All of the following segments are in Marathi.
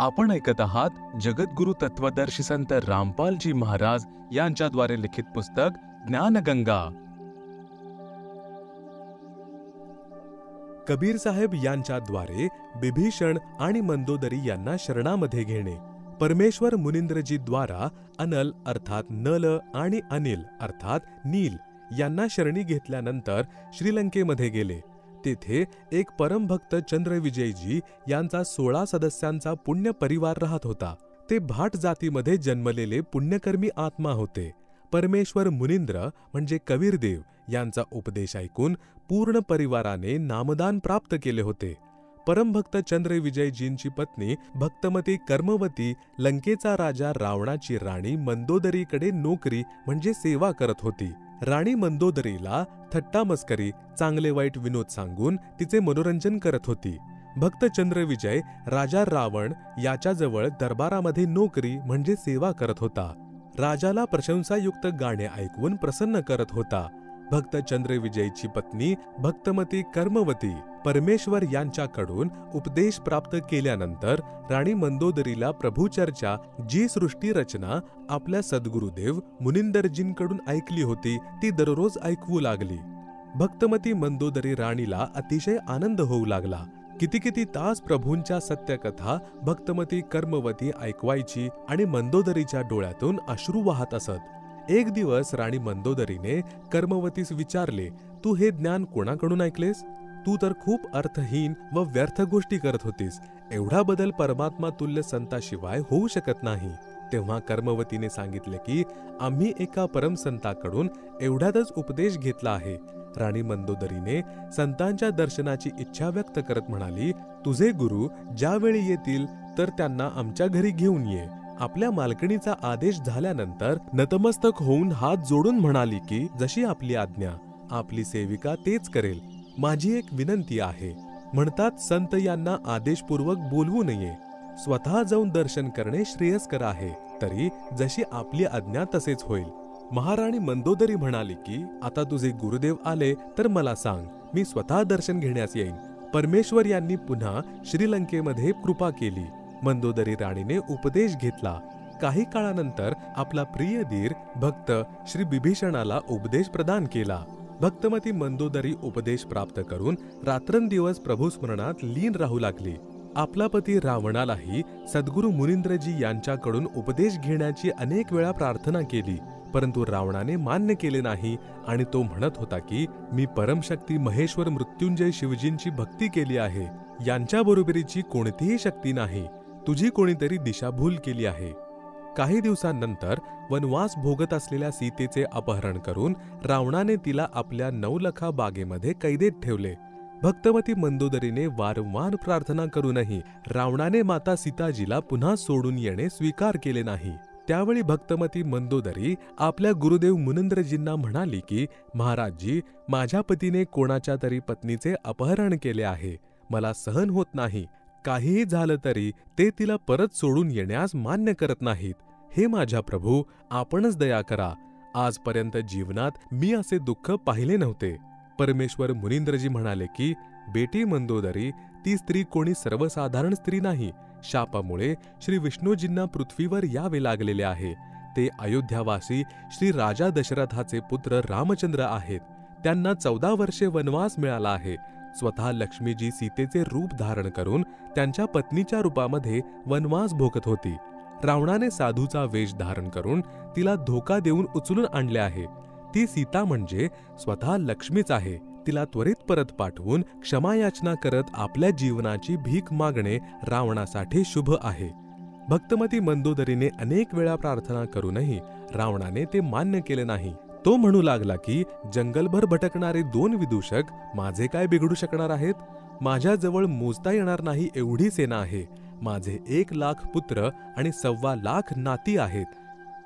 आपण ऐकत आहात जगद्गुरु तत्वदर्शी संत रामपालजी महाराज यांच्याद्वारे लिखित पुस्तक ज्ञानगंगा। कबीर साहेब यांच्याद्वारे बिभीषण आणि मंदोदरी यांना शरणामध्ये घेणे। परमेश्वर मुनिंद्रजी द्वारा अनल अर्थात नल आणि अनिल अर्थात नील यांना शरणी घेतल्यानंतर श्रीलंकेमध्ये गेले। तेथे एक परमभक्त चंद्रविजयजी यांचा 16 सदस्यांचा पुण्य परिवार राहत होता। ते भाट जातीमध्ये जन्मलेले पुण्यकर्मी आत्मा होते। परमेश्वर मुनिंद्र म्हणजे कबीरदेव यांचा उपदेश ऐकून पूर्ण परिवाराने नामदान प्राप्त केले होते। परमभक्त चंद्रविजयजींची पत्नी भक्तमती कर्मवती लंकेचा राजा रावणाची राणी मंदोदरीकडे नोकरी म्हणजे सेवा करत होती। राणी मंदोदरीला थट्टा मस्करी चांगले वाईट विनोद सांगून तिचे मनोरंजन करत होती। भक्त चंद्रविजय राजा रावण याच्याजवळ दरबारामध्ये नोकरी म्हणजे सेवा करत होता। राजाला प्रशंसायुक्त गाणे ऐकून प्रसन्न करत होता। भक्त चंद्रविजयची पत्नी भक्तमती कर्मवती परमेश्वर यांच्याकडून उपदेश प्राप्त केल्यानंतर राणी मंदोदरीला प्रभुचर्चा जी सृष्टी रचना आपल्या सद्गुरुदेव मुनिंदरजींकडून ऐकली होती ती दररोज ऐकवू लागली। भक्तमती मंदोदरी राणीला अतिशय आनंद होऊ लागला। किती तास प्रभूंच्या सत्यकथा भक्तमती कर्मवती ऐकवायची आणि मंदोदरीच्या डोळ्यातून अश्रू वाहत असत। एक दिवस राणी मंदोदरीने कर्मवतीस विचारले, तू हे ज्ञान कोणाकडून ऐकलेस? तू तर खूप अर्थहीन व व्यर्थ गोष्टी करत होतीस। एवढा बदल परमात्मा तुल्य संताशिवाय होऊ शकत नाही। तेव्हा कर्मवतीने सांगितले की आम्ही एका परमसंताकडून एवढ्यातच उपदेश घेतला आहे। राणी मंदोदरीने संतांच्या दर्शनाची इच्छा व्यक्त करत म्हणाली, तुझे गुरु ज्यावेळी येतील तर त्यांना आमच्या घरी घेऊन ये। आपल्या मालकिणीचा आदेश झाल्यानंतर नतमस्तक होऊन हात जोडून म्हणाली की जशी आपली आज्ञा, आपली सेविका तेच करेल। माझी एक विनंती आहे। म्हणतात संत यांना आदेशपूर्वक बोलवू नये, स्वतः जाऊन दर्शन करणे श्रेयस्कर आहे। तरी जशी आपली आज्ञा तसेच होईल। महाराणी मंदोदरी म्हणाली की आता तुझे गुरुदेव आले तर मला सांग, मी स्वतः दर्शन घेण्यास येईन। परमेश्वर यांनी पुन्हा श्रीलंकेमध्ये कृपा केली। मंदोदरी राणीने उपदेश घेतला। काही काळानंतर आपला प्रिय धीर भक्त श्री बिभीषणाला उपदेश प्रदान केला। भक्तमती मंदोदरी उपदेश प्राप्त करून रात्रंदिवस प्रभू स्मरणात लीन राहू लागली। आपला पती रावणालाही सद्गुरु मुनिंद्रजी यांच्याकडून उपदेश घेण्याची अनेक वेळा प्रार्थना केली, परंतु रावणाने मान्य केले नाही आणि तो म्हणत होता की मी परमशक्ती महेश्वर मृत्युंजय शिवजींची भक्ती केली आहे, यांच्या बरोबरीची कोणतीही शक्ती नाही। तुझी कोणीतरी दिशाभूल केली आहे। काही दिवसांनंतर वनवास भोगत असलेल्या सीतेचे अपहरण करून रावणाने तिला आपल्या नवलखा बागेमध्ये कैदेत ठेवले। भक्तमती मंदोदरीने वारंवार प्रार्थना करूनही रावणाने माता सीताजीला पुन्हा सोडून येणे स्वीकार केले नाही। त्यावेळी भक्तमती मंदोदरी आपल्या गुरुदेव मुनिंद्रजींना म्हणाली की महाराजजी, माझ्या पतीने कोणाच्या तरी पत्नीचे अपहरण केले आहे, मला सहन होत नाही। काहीही झालं तरी ते तिला परत सोडून येण्यास मान्य करत नाहीत। हे माझ्या प्रभू, आपणच दया करा। आजपर्यंत जीवनात मी असे दुःख पाहिले नव्हते। परमेश्वर मुनिंद्रजी म्हणाले की बेटी मंदोदरी, ती स्त्री कोणी सर्वसाधारण स्त्री नाही। शापामुळे श्री विष्णूजींना पृथ्वीवर यावे लागलेले आहे। ते अयोध्यावासी श्री राजा दशरथाचे पुत्र रामचंद्र आहेत। त्यांना 14 वर्षे वनवास मिळाला आहे। स्वतः लक्ष्मीजी सीतेचे रूप धारण करून त्यांच्या पत्नीच्या रूपामध्ये वनवास भोगत होती। रावणाने साधूचा वेश धारण करून तिला धोका देऊन उचलून आणले आहे। ती सीता म्हणजे स्वतः लक्ष्मीच आहे। तिला त्वरित परत पाठवून क्षमायाचना करत आपल्या जीवनाची भीक मागणे रावणासाठी शुभ आहे। भक्तमती मंदोदरीने अनेक वेळा प्रार्थना करूनही रावणाने ते मान्य केले नाही। तो म्हणू लागला की जंगलभर भटकणारे 2 विदूषक माझे काय बिघडू शकणार आहेत? माझ्याजवळ मोजता येणार नाही एवढी सेना आहे। माझे 1 लाख पुत्र आणि 1.25 लाख नाती आहेत।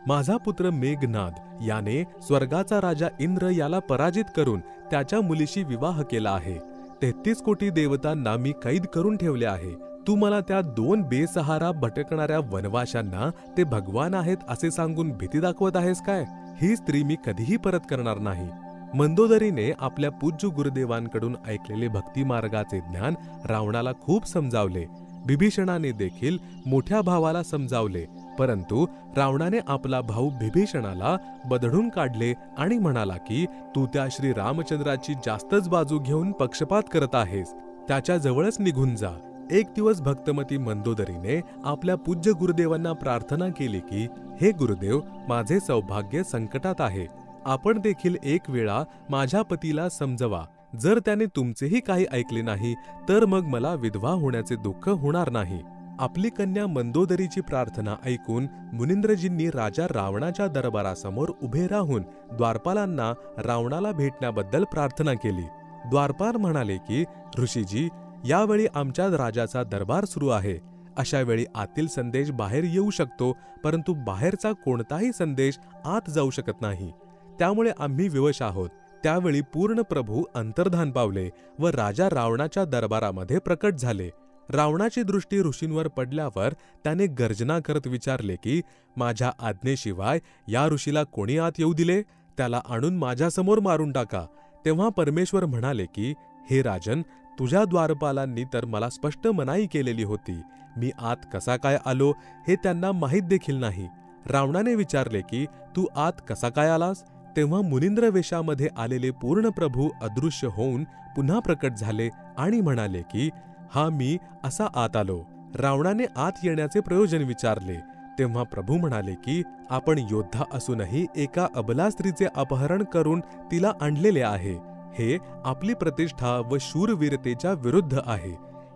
माझा पुत्र मेघनाद याने स्वर्गाचा राजा इंद्र याला पराजित करून त्याच्या मुलीशी विवाह केला आहे। 33 कोटी देवतांना मी कैद करून ठेवले आहे। तू मला त्या 2 बेसहारा भटकणाऱ्या वनवाशांना ते भगवान आहेत असे सांगून भीती दाखवत आहेस काय? ही स्त्री मी कधीही परत करणार नाही। मंदोदरीने आपल्या पूज्य गुरुदेवांकडून ऐकलेले भक्ती मार्गाचे ज्ञान रावणाला खूप समजावले। बिभीषणाने देखील मोठ्या भावाला समजावले, परंतु रावणाने आपला भाऊ बिभीषणाला बदडून काढले आणि म्हणाला की तू त्या श्री रामचंद्राची जास्तच बाजू घेऊन पक्षपात करत आहेस, त्याच्या जवळच निघून जा. एक दिवस भक्तमती मंदोदरीने आपल्या पूज्य गुरुदेवांना प्रार्थना केली की हे गुरुदेव, माझे सौभाग्य संकटात आहे. आपण देखील एक वेळा माझ्या पतीला समजवा. जर त्याने तुमचेही काही ऐकले नाही तर मग मला विधवा होण्याचे दुःख होणार नाही. आपली कन्या मंदोदरीची प्रार्थना ऐकून मुनिंद्रजींनी राजा रावणाच्या दरबारासमोर उभे राहून द्वारपालांना रावणाला भेटण्याबद्दल प्रार्थना केली. द्वारपाल म्हणाले की ऋषीजी, यावेळी आमच्या राजाचा दरबार सुरू आहे. अशा वेळी आतील संदेश बाहेर येऊ शकतो, परंतु बाहेरचा कोणताही संदेश आत जाऊ शकत नाही. त्यामुळे आम्ही विवश आहोत. त्यावेळी पूर्ण प्रभू अंतर्धान पावले व राजा रावणाच्या दरबारामध्ये प्रकट झाले. रावणाची दृष्टी ऋषींवर पडल्यावर त्याने गर्जना करत विचारले की माझ्या आज्ञेशिवाय या ऋषीला कोणी आत येऊ दिले? त्याला आणून माझ्यासमोर मारून टाका. तेव्हा परमेश्वर म्हणाले की हे राजन, तुझ्या द्वारपालांनी तर मला स्पष्ट मनाई केलेली होती. मी आत कसा काय आलो हे त्यांना माहीत देखील नाही. रावणाने विचारले की तू आत कसा काय आलास? तेव्हा मुनिंद्र वेशामध्ये आलेले पूर्ण प्रभू अदृश्य होऊन पुन्हा प्रकट झाले आणि म्हणाले की हा मी असा आत आलो. रावणाने आत येण्याचे प्रयोजन विचारले. तेव्हा प्रभू म्हणाले की आपण योद्धा असूनही एका अबला स्त्रीचे अपहरण करून तिला आणलेले आहे. हे आपली प्रतिष्ठा व शूरवीरतेच्या विरुद्ध आहे.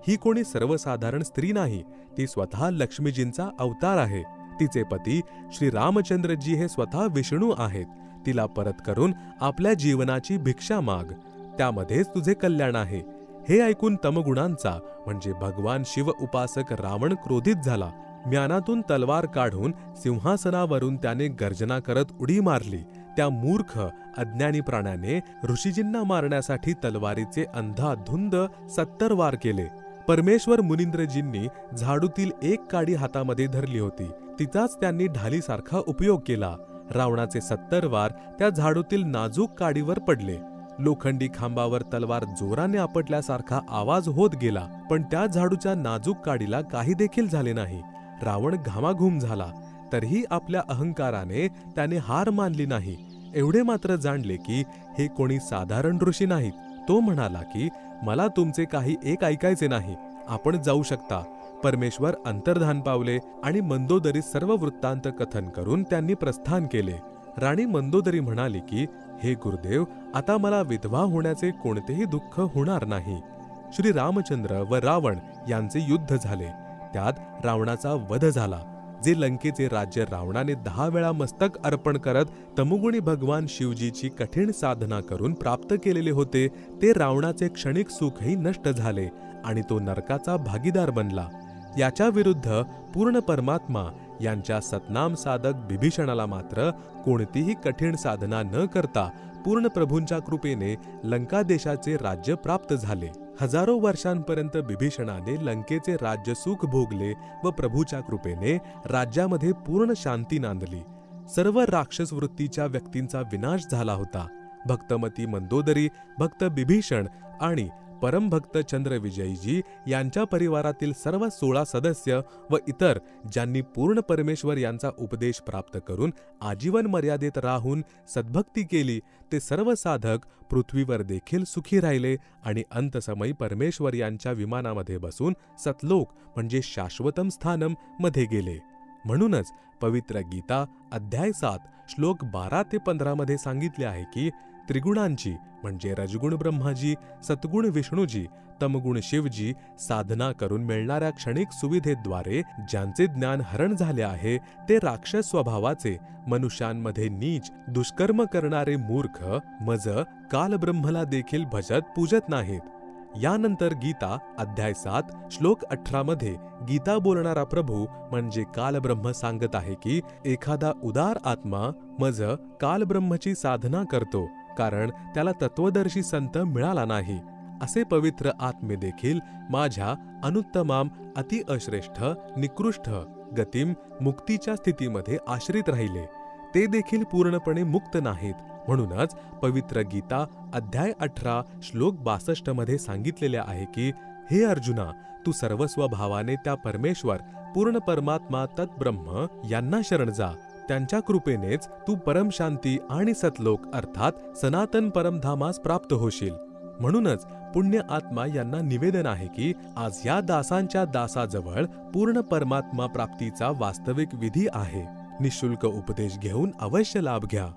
ही कोणी सर्वसाधारण स्त्री नाही, ती स्वतः लक्ष्मीजींचा अवतार आहे. तिचे पती श्री रामचंद्रजी हे स्वतः विष्णू आहेत. तिला परत करून आपल्या जीवनाची भिक्षा माग, त्यामध्येच तुझे कल्याण आहे. हे ऐकून तमगुणांचा म्हणजे भगवान शिव उपासक रावण क्रोधित झाला. म्यानातून तलवार काढून सिंहासनावरून त्याने गर्जना करत उडी मारली. त्या मूर्ख अज्ञानी प्राण्याने ऋषीजींना मारण्यासाठी तलवारीचे अंधाधुंद 70 वार केले. परमेश्वर मुनिंद्रजींनी झाडूतील एक काडी हातामध्ये धरली होती. तिचाच त्यांनी ढालीसारखा उपयोग केला. रावणाचे 70 वार त्या झाडूतील नाजूक काडीवर पडले. लोखंडी खांबावर तलवार जोराने आपटल्यासारखा आवाज होत गेला, पण त्या झाडूच्या नाजूक काडीला काही देखील झाले नाही. रावण घामाघूम झाला, तरीही आपल्या अहंकाराने त्याने हार मानली नाही. एवढे मात्र जाणले की हे कोणी साधारण ऋषी नाहीत. तो म्हणाला की मला तुमचे काही एक ऐकायचे नाही, आपण जाऊ शकता. परमेश्वर अंतर्धान पावले आणि मंदोदरी सर्व वृत्तांत कथन करून त्यांनी प्रस्थान केले. राणी मंदोदरी म्हणाली की हे गुरुदेव, आता मला विधवा होण्याचे कोणतेही दुःख होणार नाही. श्री रामचंद्र व रावण यांचे युद्ध झाले. त्यात रावणाचा वध झाला. जे लंकेचे राज्य रावणाने 10 वेळा मस्तक अर्पण करत तमोगुणी भगवान शिवजीची कठीण साधना करून प्राप्त केलेले होते, ते रावणाचे क्षणिक सुखही नष्ट झाले आणि तो नरकाचा भागीदार बनला. याच्या विरुद्ध पूर्ण परमात्मा यांच्या सतनाम साधक बिभीषणाला मात्र कोणतीही कठीण साधना न करता पूर्ण प्रभूंच्या कृपेने लंका देशाचे राज्य प्राप्त झाले. हजारो वर्षांपर्यंत बिभीषणाने लंकेचे राज्य सुख भोगले व प्रभूच्या कृपेने राज्यामध्ये पूर्ण शांती नांदली. सर्व राक्षस वृत्तीच्या व्यक्तींचा विनाश झाला होता. भक्तमती मंदोदरी, भक्त बिभीषण आणि परमभक्त चंद्रविजयजी यांच्या परिवारातील सर्व 16 सदस्य व इतर ज्यांनी पूर्ण परमेश्वर यांचा उपदेश प्राप्त करून आजीवन मर्यादेत राहून सद्भक्ती केली, ते सर्व साधक पृथ्वीवर देखील सुखी राहिले आणि अंतसमयी परमेश्वर यांच्या विमानामध्ये बसून सतलोक म्हणजे शाश्वतम स्थानम मध्ये गेले. म्हणूनच पवित्र गीता अध्याय 7 श्लोक 12 ते 15 मध्ये सांगितले आहे की त्रिगुणांची म्हणजे रजगुण ब्रह्माजी, सत्गुण विष्णूजी, तमगुण शिवजी साधना करून मिळणाऱ्या क्षणिक सुविधेद्वारे ज्यांचे ज्ञान हरण झाले आहे, ते राक्षस स्वभावाचे मनुष्यांमध्ये नीच दुष्कर्म करणारे मूर्ख मज कालब्रह्मला देखील भजत पूजत नाहीत. यानंतर गीता अध्याय 7 श्लोक 18 मध्ये गीता बोलणारा प्रभू म्हणजे कालब्रह्म सांगत आहे की एखादा उदार आत्मा मज कालब्रह्मची साधना करतो, कारण त्याला तत्वदर्शी संत मिळाला नाही. असे पवित्र आत्मे देखील माझ्या अनुत्तमाम अति अश्रेष्ठ निकृष्ट गतिम मुक्तीच्या स्थितीमध्ये आश्रित राहिले. ते देखील पूर्णपणे मुक्त नाहीत. म्हणूनच पवित्र गीता अध्याय 18 श्लोक 62 मध्ये सांगितलेले आहे की हे अर्जुना, तू सर्वस्व भावाने त्या परमेश्वर पूर्ण परमात्मा तत्ब्रह्म यांना शरण जा. त्यांच्या कृपेनेच तू परमशांती आणि सतलोक अर्थात सनातन परमधामास प्राप्त होशील. म्हणूनच पुण्य आत्मा यांना निवेदन आहे की आज या दासांच्या दासाजवळ पूर्ण परमात्मा प्राप्तीचा वास्तविक विधी आहे. निःशुल्क उपदेश घेऊन अवश्य लाभ घ्या.